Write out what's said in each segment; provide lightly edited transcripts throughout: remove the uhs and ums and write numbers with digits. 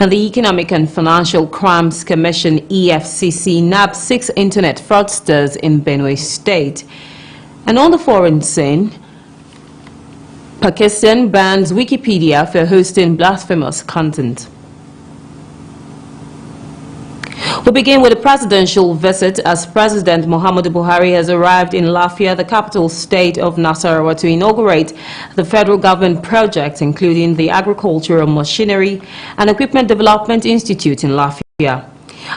And the Economic and Financial Crimes Commission, EFCC, nabbed 6 internet fraudsters in Benue State. And on the foreign scene, Pakistan bans Wikipedia for hosting blasphemous content. We begin with a presidential visit as President Muhammadu Buhari has arrived in Lafia, the capital state of Nasarawa, to inaugurate the federal government projects, including the Agricultural Machinery and Equipment Development Institute in Lafia.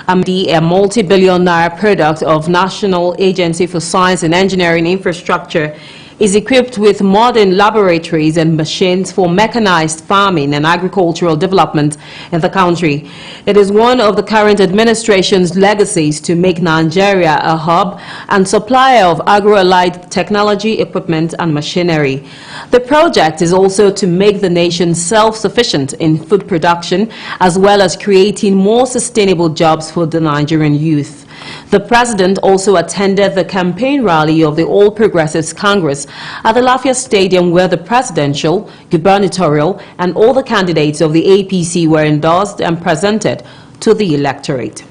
AMD, a multi-billion naira product of National Agency for Science and Engineering Infrastructure, is equipped with modern laboratories and machines for mechanized farming and agricultural development in the country. It is one of the current administration's legacies to make Nigeria a hub and supplier of agro-allied technology, equipment and machinery. The project is also to make the nation self-sufficient in food production, as well as creating more sustainable jobs for the Nigerian youth. The president also attended the campaign rally of the All Progressives Congress at the Lafia Stadium, where the presidential, gubernatorial and all the candidates of the APC were endorsed and presented to the electorate.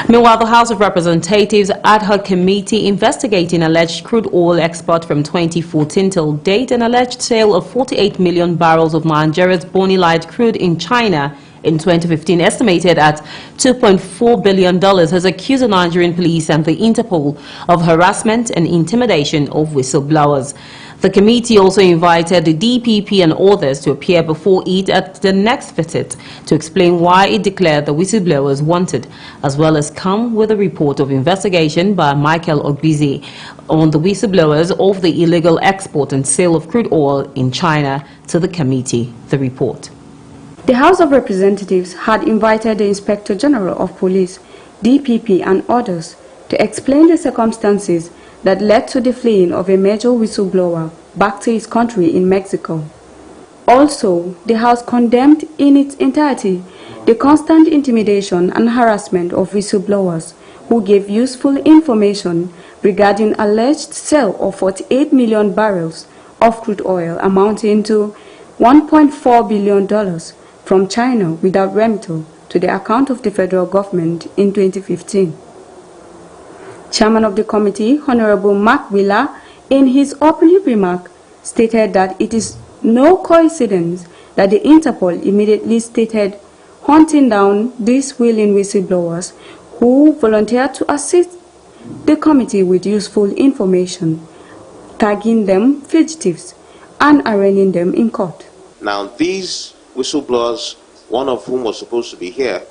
Meanwhile, the House of Representatives ad hoc committee investigating alleged crude oil export from 2014 till date and alleged sale of 48 million barrels of Nigeria's bonylite crude in China in 2015, estimated at $2.4 billion, has accused the Nigerian police and the Interpol of harassment and intimidation of whistleblowers. The committee also invited the DPP and others to appear before it at the next visit to explain why it declared the whistleblowers wanted, as well as come with a report of investigation by Michael Ogbizi on the whistleblowers of the illegal export and sale of crude oil in China to the committee. The report. The House of Representatives had invited the Inspector General of Police, DPP and others to explain the circumstances that led to the fleeing of a major whistleblower back to his country in Mexico. Also, the House condemned in its entirety the constant intimidation and harassment of whistleblowers who gave useful information regarding alleged sale of 48 million barrels of crude oil amounting to $1.4 billion from China without remittal to the account of the federal government in 2015. Chairman of the committee, Honorable Mark Wheeler, in his opening remark, stated that it is no coincidence that the Interpol immediately started hunting down these willing whistleblowers who volunteered to assist the committee with useful information, tagging them fugitives and arraigning them in court. Now, these whistleblowers, one of whom was supposed to be here,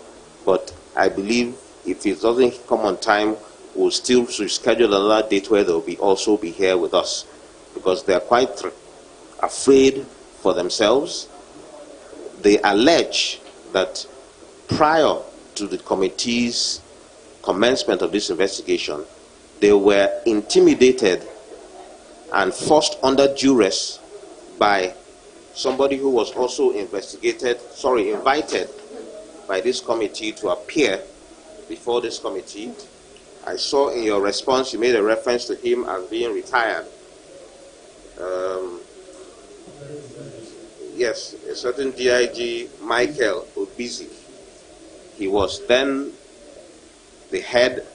but I believe if it doesn't come on time, we'll still schedule another date where they'll also be here with us, because they're quite afraid for themselves. They allege that prior to the committee's commencement of this investigation, they were intimidated and forced under duress by somebody who was also invited by this committee to appear before this committee. I saw in your response you made a reference to him as being retired. Yes, a certain DIG Michael Ogbizi. He was then the head,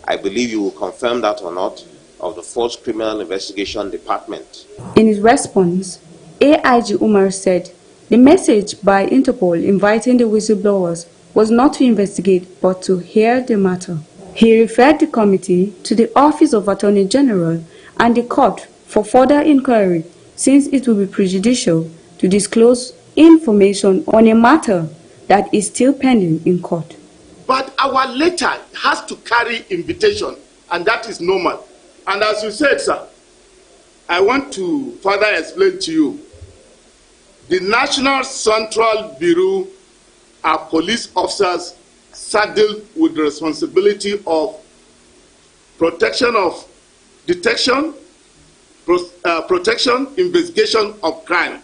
I believe you will confirm that or not, of the Force Criminal Investigation Department. In his response, AIG Umar said the message by Interpol inviting the whistleblowers was not to investigate but to hear the matter. He referred the committee to the Office of Attorney General and the court for further inquiry, since it will be prejudicial to disclose information on a matter that is still pending in court. But our letter has to carry invitation, and that is normal. And as you said, sir, I want to further explain to you. The National Central Bureau are police officers saddled with the responsibility of protection of detection, protection, investigation of crime.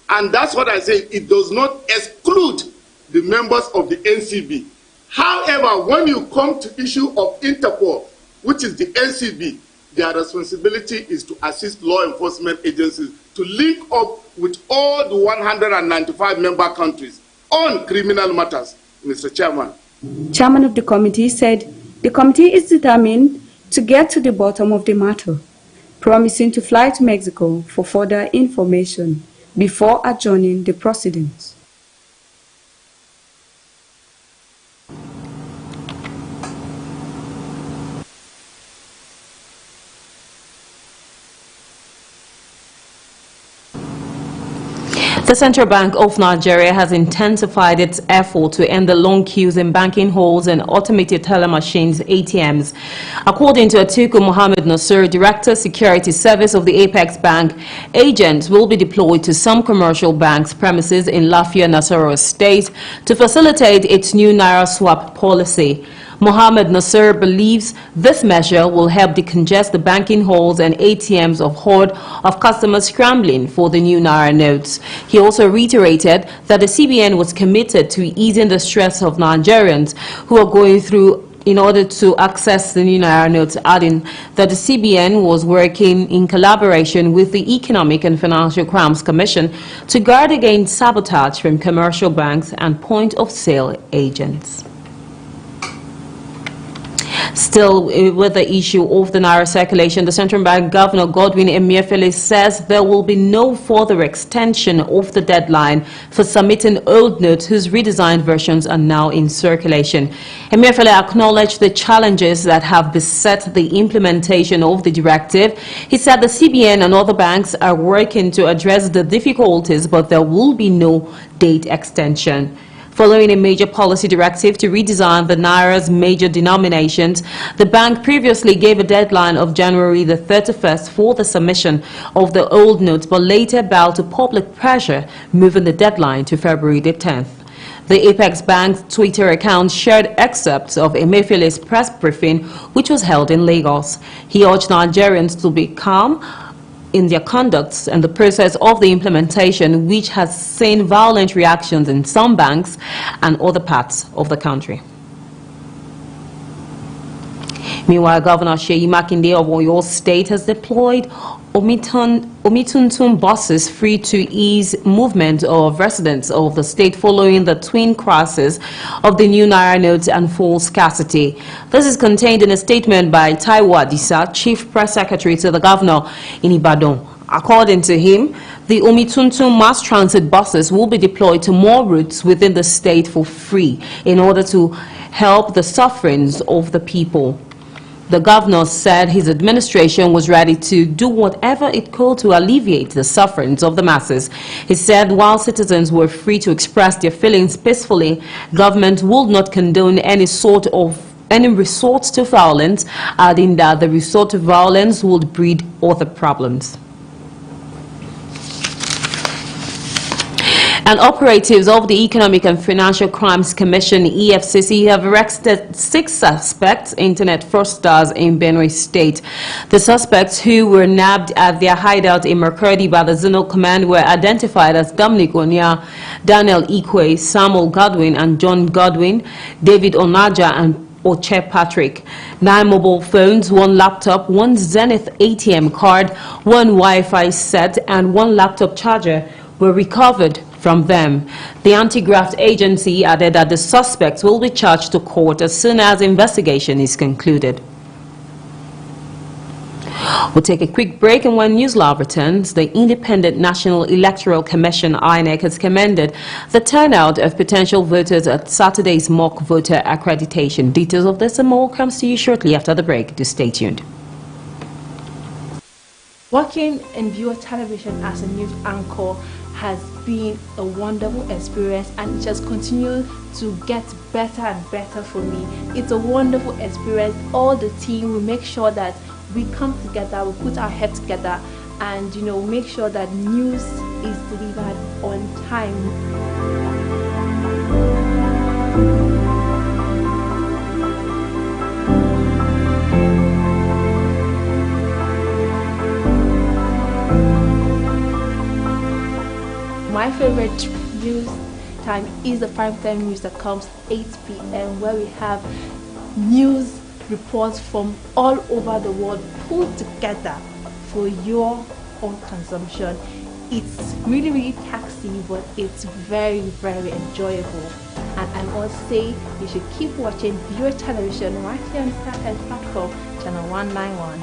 And that's what I say, it does not exclude the members of the NCB. However, when you come to issue of Interpol, which is the NCB, their responsibility is to assist law enforcement agencies to link up with all the 195 member countries on criminal matters, Mr. Chairman. Chairman of the committee said the committee is determined to get to the bottom of the matter, promising to fly to Mexico for further information before adjourning the proceedings. The Central Bank of Nigeria has intensified its effort to end the long queues in banking halls and automated teller machines (ATMs). According to Atiku Mohammed Nasir, Director Security Service of the Apex Bank, agents will be deployed to some commercial banks' premises in Lafia, Nasarawa State to facilitate its new Naira swap policy. Mohammed Nasir believes this measure will help decongest the banking halls and ATMs of horde of customers scrambling for the new Naira notes. He also reiterated that the CBN was committed to easing the stress of Nigerians who are going through in order to access the new Naira notes, adding that the CBN was working in collaboration with the Economic and Financial Crimes Commission to guard against sabotage from commercial banks and point-of-sale agents. Still with the issue of the Naira circulation, the Central Bank Governor Godwin Emefiele says there will be no further extension of the deadline for submitting old notes whose redesigned versions are now in circulation. Emefiele acknowledged the challenges that have beset the implementation of the directive. He said the CBN and other banks are working to address the difficulties, but there will be no date extension. Following a major policy directive to redesign the Naira's major denominations, the bank previously gave a deadline of January the 31st for the submission of the old notes, but later bowed to public pressure, moving the deadline to February the 10th. The Apex Bank's Twitter account shared excerpts of Emefiele's press briefing, which was held in Lagos. He urged Nigerians to be calm in their conducts and the process of the implementation, which has seen violent reactions in some banks and other parts of the country. Meanwhile, Governor Seyi Makinde of Oyo State has deployed Omituntun buses free to ease movement of residents of the state following the twin crisis of the new Naira notes and fuel scarcity. This is contained in a statement by Taiwo Adisa, Chief Press Secretary to the Governor in Ibadan. According to him, the Omituntun mass transit buses will be deployed to more routes within the state for free in order to help the sufferings of the people. The governor said his administration was ready to do whatever it could to alleviate the sufferings of the masses. He said while citizens were free to express their feelings peacefully, government would not condone any resort to violence, adding that the resort to violence would breed other problems. And operatives of the Economic and Financial Crimes Commission, EFCC, have arrested 6 suspects, internet fraudsters in Benue State. The suspects, who were nabbed at their hideout in Makurdi by the Zonal Command, were identified as Dominic Onia, Daniel Ikwe, Samuel Godwin and John Godwin, David Onaja and Oche Patrick. 9 mobile phones, 1 laptop, 1 Zenith ATM card, 1 Wi-Fi set and 1 laptop charger were recovered from them. The anti-graft agency added that the suspects will be charged to court as soon as investigation is concluded. We'll take a quick break, and when NewsLab returns, the Independent National Electoral Commission (INEC) has commended the turnout of potential voters at Saturday's mock voter accreditation. Details of this and more comes to you shortly after the break. Do stay tuned. Working in viewer television as a news anchor has been a wonderful experience, and it just continues to get better and better for me. It's a wonderful experience. All the team, we make sure that we come together, we put our heads together, and make sure that news is delivered on time. My favorite news time is the primetime news that comes 8 p.m. where we have news reports from all over the world put together for your own consumption. It's really, really taxing, but it's very, very enjoyable. And I must say, you should keep watching viewer television right here on Startimes platform, channel 191.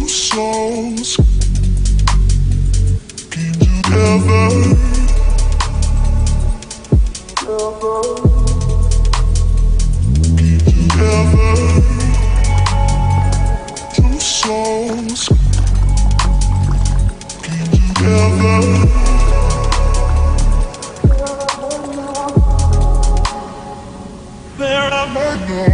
Souls came together. Came together. Two souls came together. Wherever now.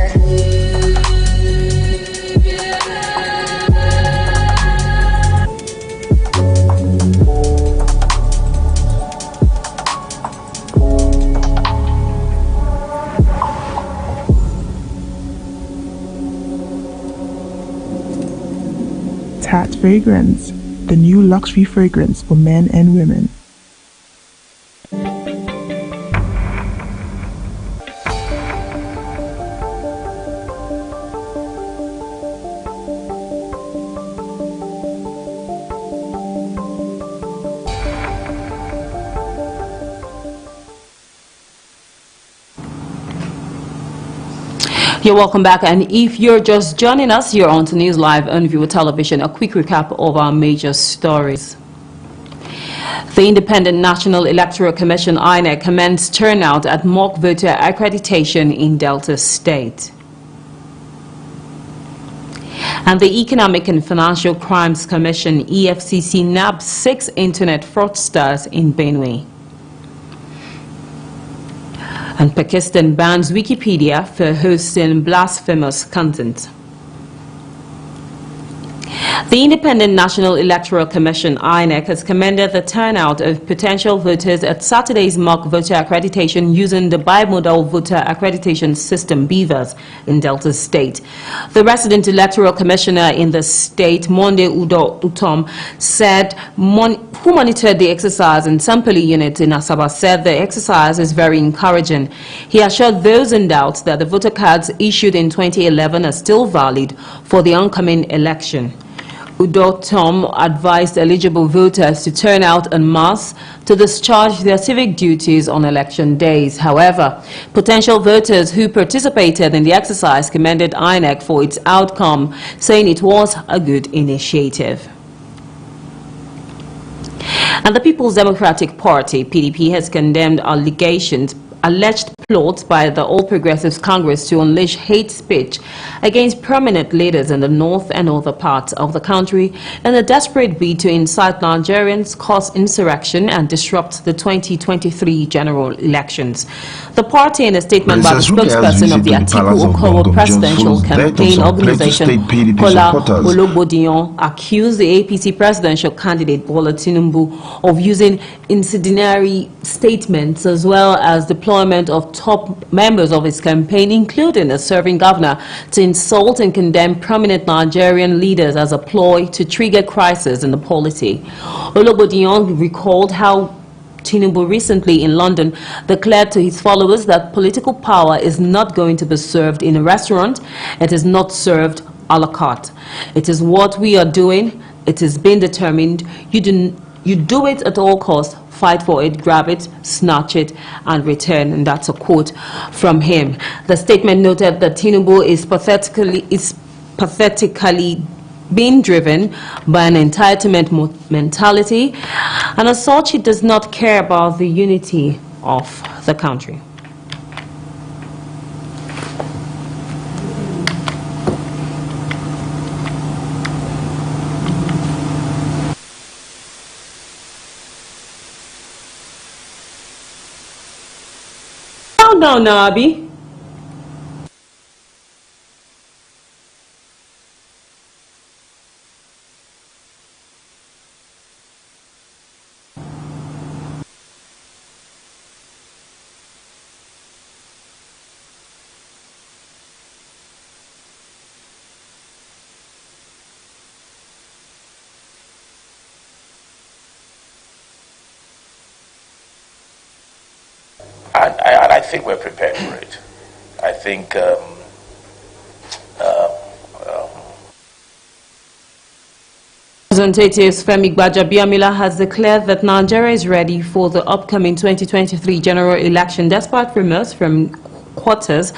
Tat Fragrance, the new luxury fragrance for men and women. You're welcome back, and if you're just joining us, you're on to News Live on Viewer Television. A quick recap of our major stories. The Independent National Electoral Commission (INEC) commenced turnout at mock voter accreditation in Delta State. And the Economic and Financial Crimes Commission (EFCC) nabbed 6 internet fraudsters in Benue. And Pakistan bans Wikipedia for hosting blasphemous content. The Independent National Electoral Commission (INEC) has commended the turnout of potential voters at Saturday's mock voter accreditation using the bimodal voter accreditation system (BVAS) in Delta State. The resident electoral commissioner in the state, Monde Utom, said who monitored the exercise in Sampali unit in Asaba, said the exercise is very encouraging. He assured those in doubt that the voter cards issued in 2011 are still valid for the oncoming election. Udo Tom advised eligible voters to turn out en masse to discharge their civic duties on election days. However, potential voters who participated in the exercise commended INEC for its outcome, saying it was a good initiative. And the People's Democratic Party, PDP, has condemned alleged plots by the All Progressives Congress to unleash hate speech against prominent leaders in the north and other parts of the country in a desperate bid to incite Nigerians, cause insurrection, and disrupt the 2023 general elections. The party, in a statement by the spokesperson of the Atiku Okoro presidential campaign organization, Kola Ologbodiyan, accused the APC presidential candidate Bola Tinubu of using incendiary statements as well as deployment of top members of his campaign, including a serving governor, to insult and condemn prominent Nigerian leaders as a ploy to trigger crisis in the polity. Ologbodiyan recalled how Tinubu recently in London declared to his followers that political power is not going to be served in a restaurant. It is not served a la carte. It is what we are doing. It has been determined. You do it at all costs fight for it, grab it, snatch it, and return. And that's a quote from him. The statement noted that Tinubu is pathetically being driven by an entitlement mentality, and as such, he does not care about the unity of the country. No, Nabi. And I think we're prepared for it. I think Representative Femi Gbajabiamila has declared that Nigeria is ready for the upcoming 2023 general election, despite rumors from quarters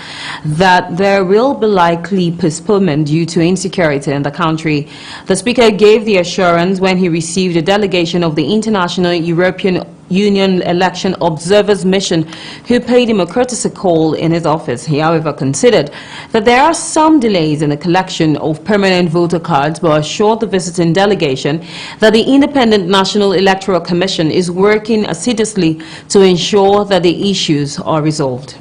that there will be likely postponement due to insecurity in the country. The speaker gave the assurance when he received a delegation of the International European Union Election Observers Mission, who paid him a courtesy call in his office. He, however, considered that there are some delays in the collection of permanent voter cards, but assured the visiting delegation that the Independent National Electoral Commission is working assiduously to ensure that the issues are resolved.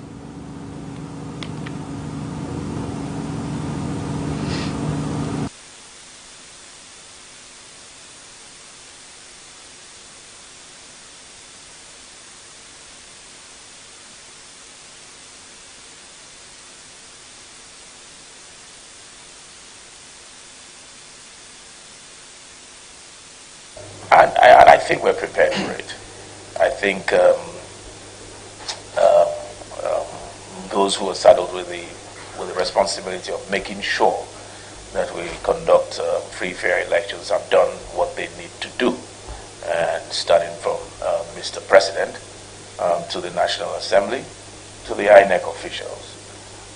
And I think we're prepared for it. I think those who are saddled with the responsibility of making sure that we conduct free, fair elections have done what they need to do, and starting from Mr. President to the National Assembly to the INEC officials.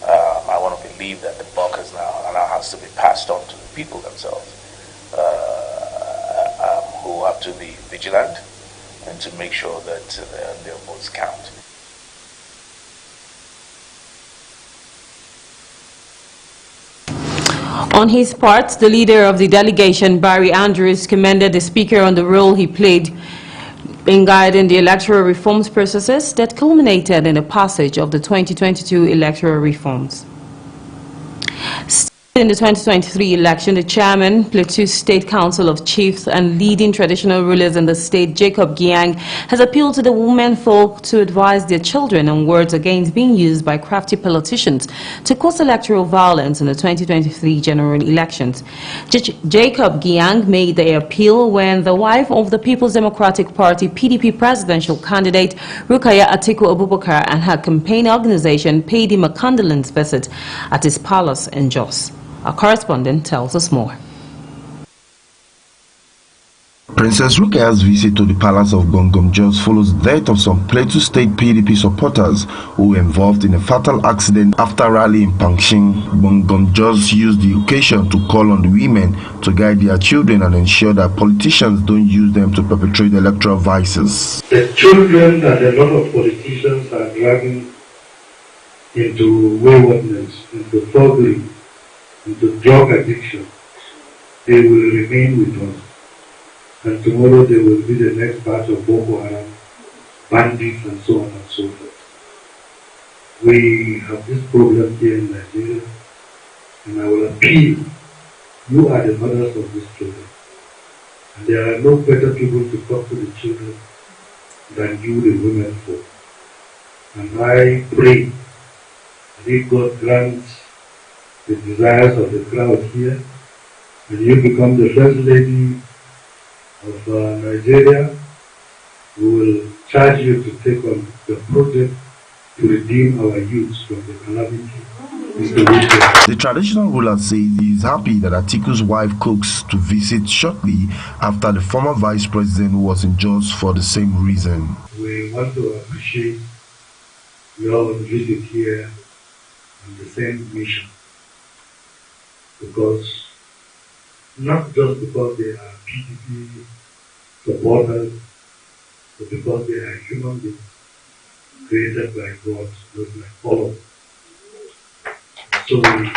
I want to believe that the buck now has to be passed on to the people themselves, who have to be vigilant and to make sure that their votes count. On his part, the leader of the delegation, Barry Andrews, commended the speaker on the role he played in guiding the electoral reforms processes that culminated in the passage of the 2022 electoral reforms. In the 2023 election, the chairman, Plateau State Council of Chiefs and leading traditional rulers in the state, Jacob Giang, has appealed to the women folk to advise their children on words against being used by crafty politicians to cause electoral violence in the 2023 general elections. Jacob Giang made the appeal when the wife of the People's Democratic Party PDP presidential candidate Rukaya Atiku Abubakar and her campaign organization paid him a condolence visit at his palace in Jos. Our correspondent tells us more. Princess Rukaya's visit to the palace of Gongom Jos follows the death of some Plateau State PDP supporters who were involved in a fatal accident after a rally in Pankshin. Gongom Jos used the occasion to call on the women to guide their children and ensure that politicians don't use them to perpetrate electoral vices. The children that a lot of politicians are dragging into waywardness, into thuggery, into drug addiction, they will remain with us. And tomorrow they will be the next batch of Boko Haram, bandits, and so on and so forth. We have this problem here in Nigeria, and I will appeal, you are the mothers of these children. And there are no better people to talk to the children than you, the women folk. And I pray that God grants the desires of the crowd here, and you become the first lady of Nigeria. We will charge you to take on the project to redeem our youths from the calamity is the way forward. The traditional ruler says he is happy that Atiku's wife cooks to visit shortly after the former vice president was in Jos for the same reason. We want to appreciate your visit here on the same mission, because not just because they are PDP supporters, but because they are human beings created by God, just like all of us. So we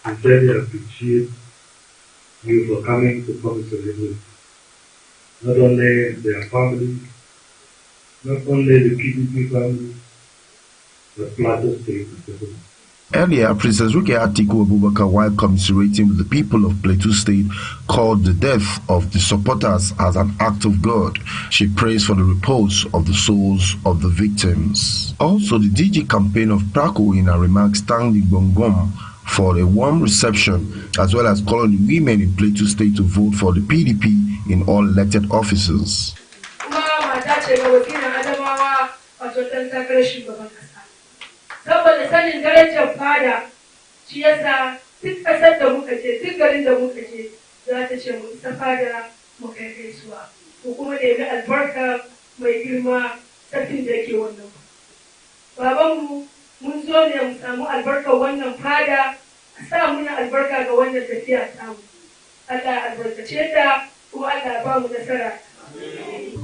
sincerely appreciate you for coming to celebrate. Not only their family, not only the PDP family, but Plateau State as well. Earlier, Princess Rukia Atiku Abubakar, while commiserating with the people of Plateau State, called the death of the supporters as an act of God. She prays for the repose of the souls of the victims. Also, the DG campaign of Praco in her remarks thanked the Bongom for a warm reception, as well as calling the women in Plateau State to vote for the PDP in all elected offices. Saboda sanin darajar fada shi yasa duk ƙasar da muka je duk garin da muka je za ta ce mu isa fada mu kai gaisuwa ko kuma da yabi albarka mai girma sarkin da yake wannan babanmu mun zo ne mu samu albarkar wannan fada a sa muna albarka ga wannan tafiya tamu Allah albarkace ta kuma Allah ba mu nasara.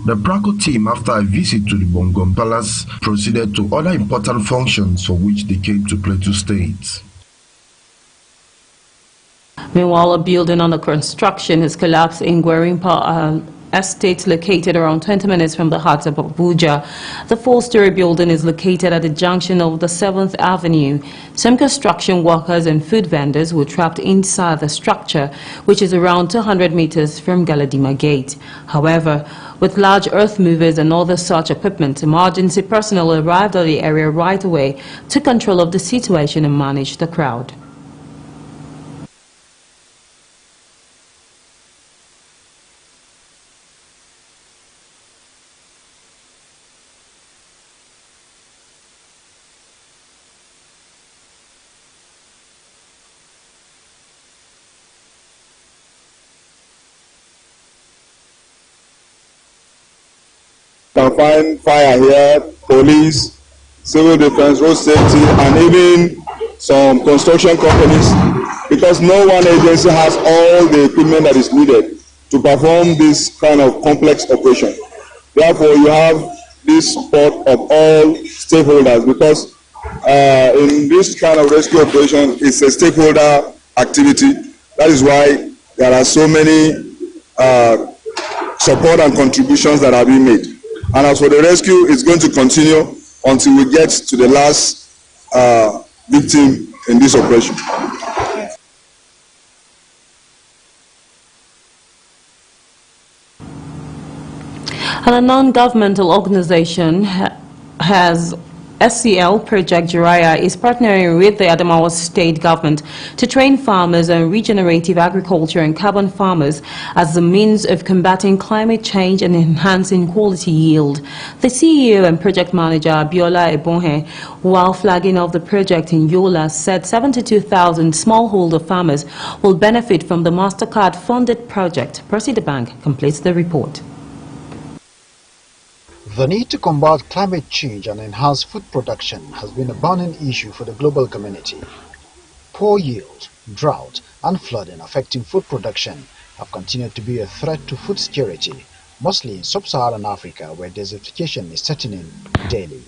The Praco team, after a visit to the Bongom Palace, proceeded to other important functions for which they came to Plateau State. Meanwhile, a building under construction has collapsed in Gwerimpa estate located around 20 minutes from the heart of Abuja. The four-story building is located at the junction of the 7th Avenue. Some construction workers and food vendors were trapped inside the structure, which is around 200 meters from Galadima Gate. However, with large earth movers and other such equipment, emergency personnel arrived at the area right away, took control of the situation and managed the crowd. Can find fire here, police, civil defense, road safety, and even some construction companies, because no one agency has all the equipment that is needed to perform this kind of complex operation. Therefore, you have this support of all stakeholders, because in this kind of rescue operation, it's a stakeholder activity. That is why there are so many support and contributions that are being made. And as for the rescue, it's going to continue until we get to the last victim in this operation. And a non-governmental organization has SCL Project Jiraya is partnering with the Adamawa state government to train farmers on regenerative agriculture and carbon farmers as a means of combating climate change and enhancing quality yield. The CEO and project manager, Abiola Ebonhe, while flagging off the project in Yola, said 72,000 smallholder farmers will benefit from the MasterCard-funded project. Percy the Bank completes the report. The need to combat climate change and enhance food production has been a burning issue for the global community. Poor yield, drought, and flooding affecting food production have continued to be a threat to food security, mostly in sub-Saharan Africa, where desertification is setting in daily.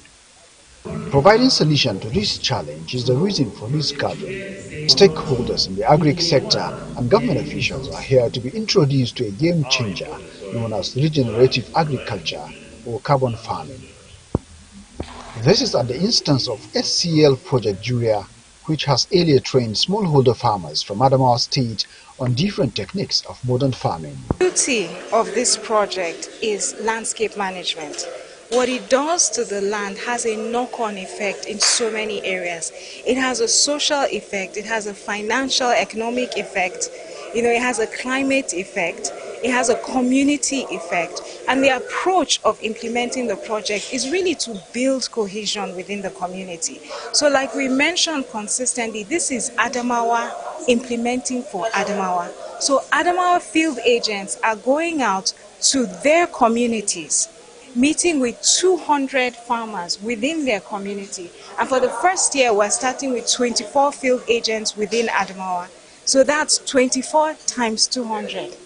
Providing solution to this challenge is the reason for this gathering. Stakeholders in the agri sector and government officials are here to be introduced to a game changer known as regenerative agriculture or carbon farming. This is at the instance of SCL Project Jiraya, which has earlier trained smallholder farmers from Adamawa State on different techniques of modern farming. The beauty of this project is landscape management. What it does to the land has a knock-on effect in so many areas. It has a social effect, it has a financial, economic effect, it has a climate effect, it has a community effect. And the approach of implementing the project is really to build cohesion within the community. So like we mentioned consistently, this is Adamawa implementing for Adamawa. So Adamawa field agents are going out to their communities, meeting with 200 farmers within their community. And for the first year, we're starting with 24 field agents within Adamawa. So that's 24 times 200.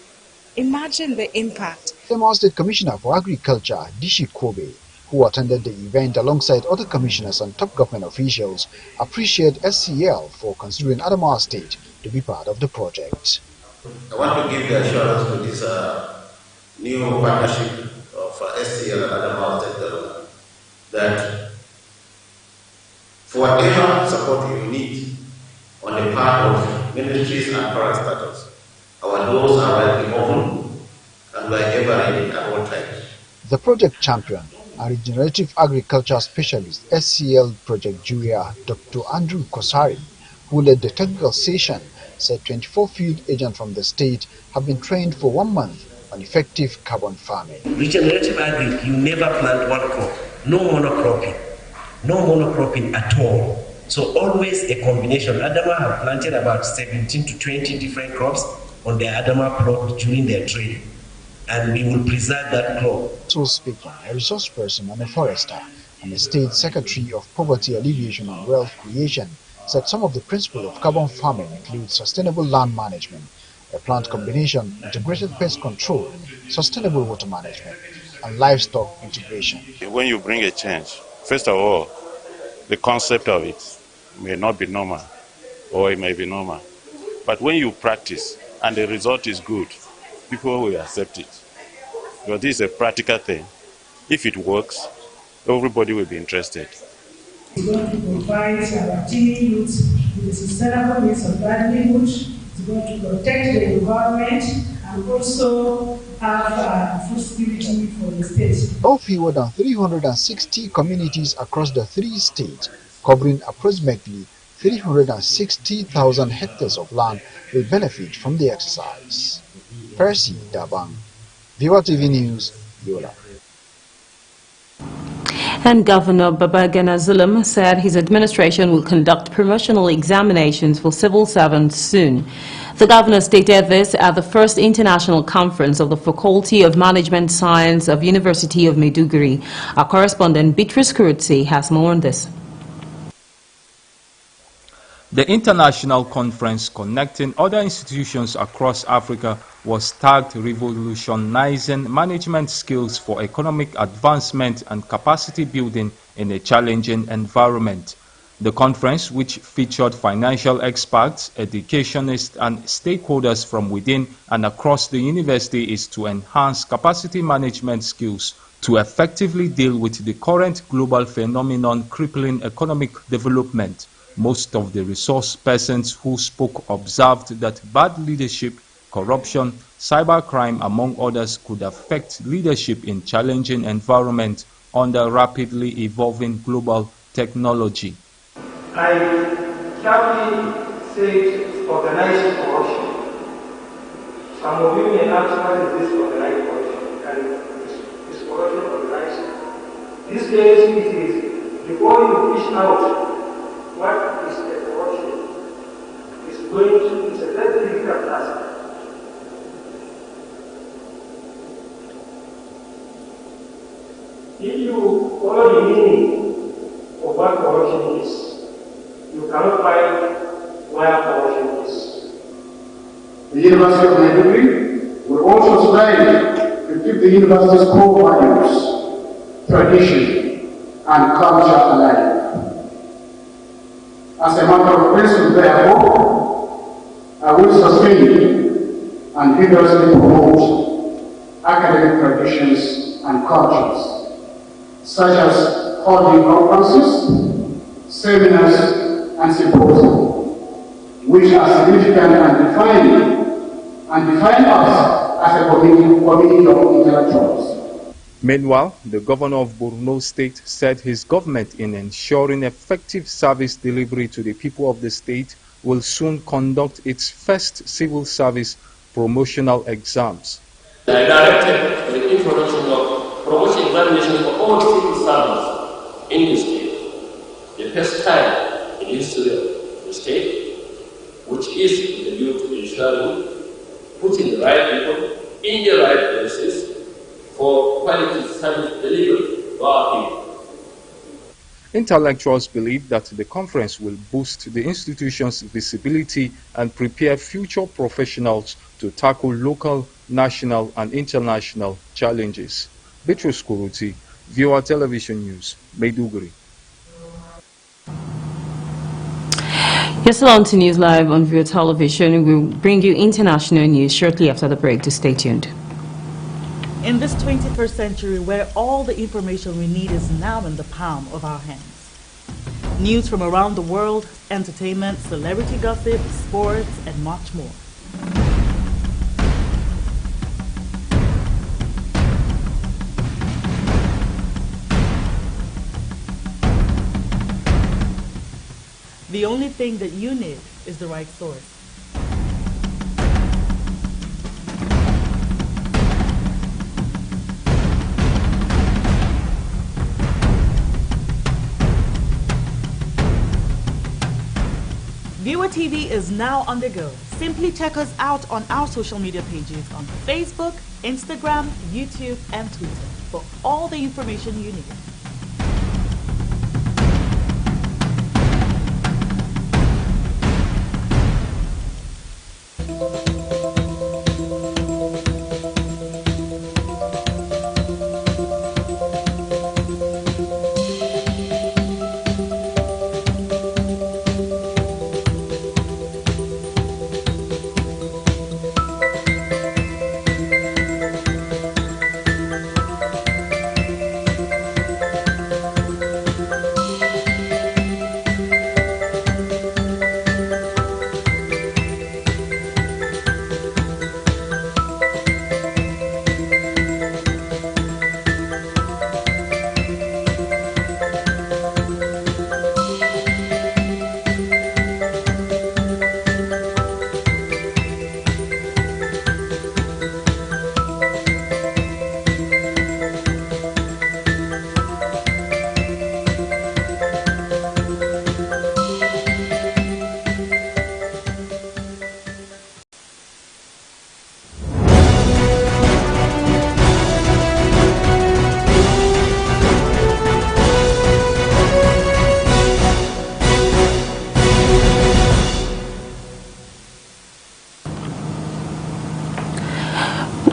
Imagine the impact. Adamawa State Commissioner for Agriculture, Dishi Kobe, who attended the event alongside other commissioners and top government officials, appreciated SCL for considering Adamawa State to be part of the project. I want to give the assurance to this new partnership of SCL and Adamawa State Government that for whatever support you need on the part of ministries and parastatals, our doors are widely open and we are ever ready at all times. The project champion and regenerative agriculture specialist SCL project junior Dr. Andrew Kosari, who led the technical session, said 24 field agents from the state have been trained for 1 month on effective carbon farming. Regenerative agri, you never plant one crop, no monocropping at all. So always a combination. Adama have planted about 17 to 20 different crops on their Adama plot during their training, and we will preserve that crop. So speaking, a resource person and a forester and the State Secretary of Poverty Alleviation and Wealth Creation said some of the principles of carbon farming include sustainable land management, a plant combination, integrated pest control, sustainable water management, and livestock integration. When you bring a change, first of all, the concept of it may not be normal, or it may be normal. But when you practice and the result is good, people will accept it. Because this is a practical thing. If it works, everybody will be interested. It's going to provide our teen youth with the sustainable means of livelihood. It's going to protect the environment and also have food security for the state. All fewer than 360 communities across the 3 states, covering approximately 360,000 hectares of land, will benefit from the exercise. Percy Dabang, Viva TV News, Yola. And Governor Babagana Zulum said his administration will conduct promotional examinations for civil servants soon. The governor stated this at the first international conference of the Faculty of Management Science of University of Maiduguri. Our correspondent Beatrice Kurutsi has more on this. The international conference connecting other institutions across Africa was tagged Revolutionizing Management Skills for Economic Advancement and Capacity Building in a Challenging Environment. The conference, which featured financial experts, educationists, and stakeholders from within and across the university, is to enhance capacity management skills to effectively deal with the current global phenomenon crippling economic development. Most of the resource persons who spoke observed that bad leadership, corruption, cybercrime, among others, could affect leadership in challenging environments under rapidly evolving global technology. I sharply said organized corruption. Some of you may ask, what is this organized corruption? And is corruption organized? These days it is, before you fish out what is the corruption, it's a very difficult task. If you follow the meaning of what corruption is, you cannot find where corruption is. The University of Maiduguri will also strive to keep the university's core values, tradition, and culture alive. As a matter of principle, therefore, I will sustain and vigorously promote academic traditions and cultures, such as holding conferences, seminars, and symposiums, which are significant and define us as a community of intellectuals. Meanwhile, the governor of Borno State said his government, in ensuring effective service delivery to the people of the state, will soon conduct its first civil service promotional exams. I directed the introduction of promotion examination for all civil servants in the state, the first time in the history of the state, which is with the view to ensuring putting the right people in the right places for quality service delivery to our people. Intellectuals believe that the conference will boost the institution's visibility and prepare future professionals to tackle local, national, and international challenges. Bitrus Kuruti, Viewer Television News, Maiduguri. You're still on to News Live on Viewer Television. We'll bring you international news shortly after the break, to stay tuned. In this 21st century, where all the information we need is now in the palm of our hands. News from around the world, entertainment, celebrity gossip, sports, and much more. The only thing that you need is the right source. Viewer TV is now on the go. Simply check us out on our social media pages on Facebook, Instagram, YouTube, and Twitter for all the information you need.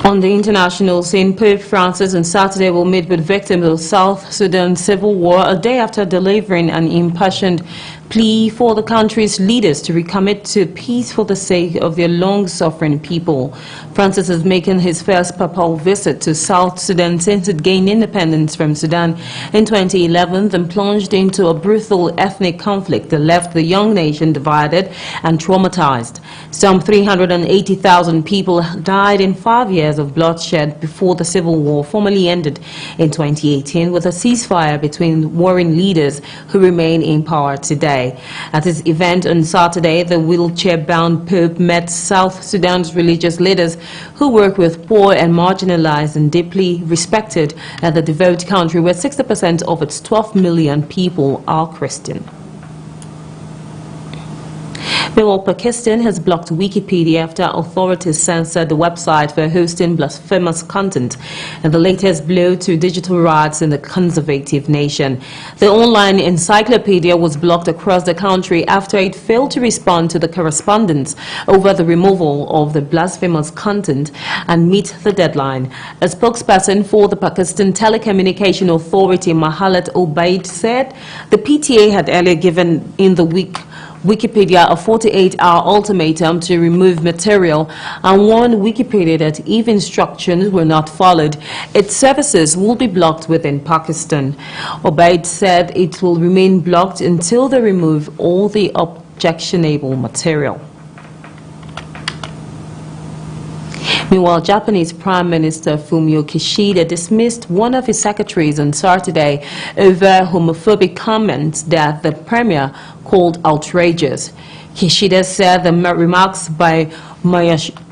On the international scene, Pope Francis on Saturday will meet with victims of South Sudan civil war a day after delivering an impassioned plea for the country's leaders to recommit to peace for the sake of their long-suffering people. Francis is making his first papal visit to South Sudan since it gained independence from Sudan in 2011, then plunged into a brutal ethnic conflict that left the young nation divided and traumatized. Some 380,000 people died in 5 years of bloodshed before the civil war formally ended in 2018 with a ceasefire between warring leaders who remain in power today. At his event on Saturday, the wheelchair-bound Pope met South Sudan's religious leaders who work with poor and marginalized and deeply respected at the devout country where 60% of its 12 million people are Christian. Meanwhile, Pakistan has blocked Wikipedia after authorities censored the website for hosting blasphemous content, and the latest blow to digital rights in the conservative nation. The online encyclopedia was blocked across the country after it failed to respond to the correspondence over the removal of the blasphemous content and meet the deadline. A spokesperson for the Pakistan Telecommunication Authority, Mahalat Obaid, said the PTA had earlier given in the Wikipedia a 48-hour ultimatum to remove material and warned Wikipedia that if instructions were not followed, its services will be blocked within Pakistan. Obaid said it will remain blocked until they remove all the objectionable material. Meanwhile, Japanese Prime Minister Fumio Kishida dismissed one of his secretaries on Saturday over homophobic comments that the premier called outrageous. Kishida said the remarks by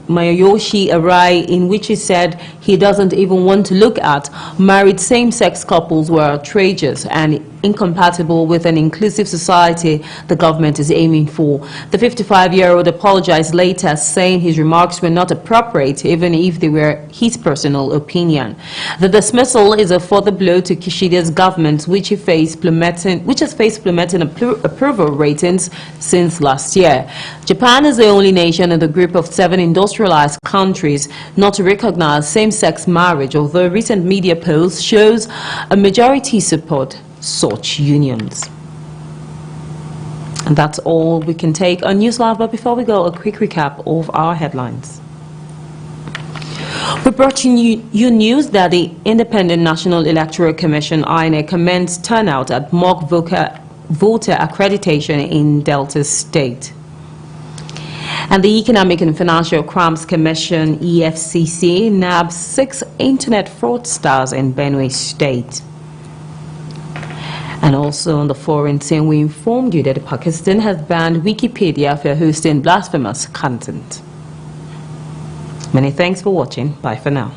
Mayoyoshi Arai, in which he said he doesn't even want to look at, married same-sex couples were outrageous and incompatible with an inclusive society the government is aiming for. The 55-year-old apologized later, saying his remarks were not appropriate, even if they were his personal opinion. The dismissal is a further blow to Kishida's government, which has faced plummeting approval ratings since last year. Japan is the only nation in the group of 7 industrialized countries not to recognize same-sex marriage, although recent media polls shows a majority support such unions. And that's all we can take on News Live, but before we go, a quick recap of our headlines. We brought you news that the Independent National Electoral Commission, INEC, commenced turnout at mock voter accreditation in Delta State. And the Economic and Financial Crimes Commission, EFCC, nabbed 6 internet fraudsters in Benue State. And also on the foreign scene, we informed you that Pakistan has banned Wikipedia for hosting blasphemous content. Many thanks for watching. Bye for now.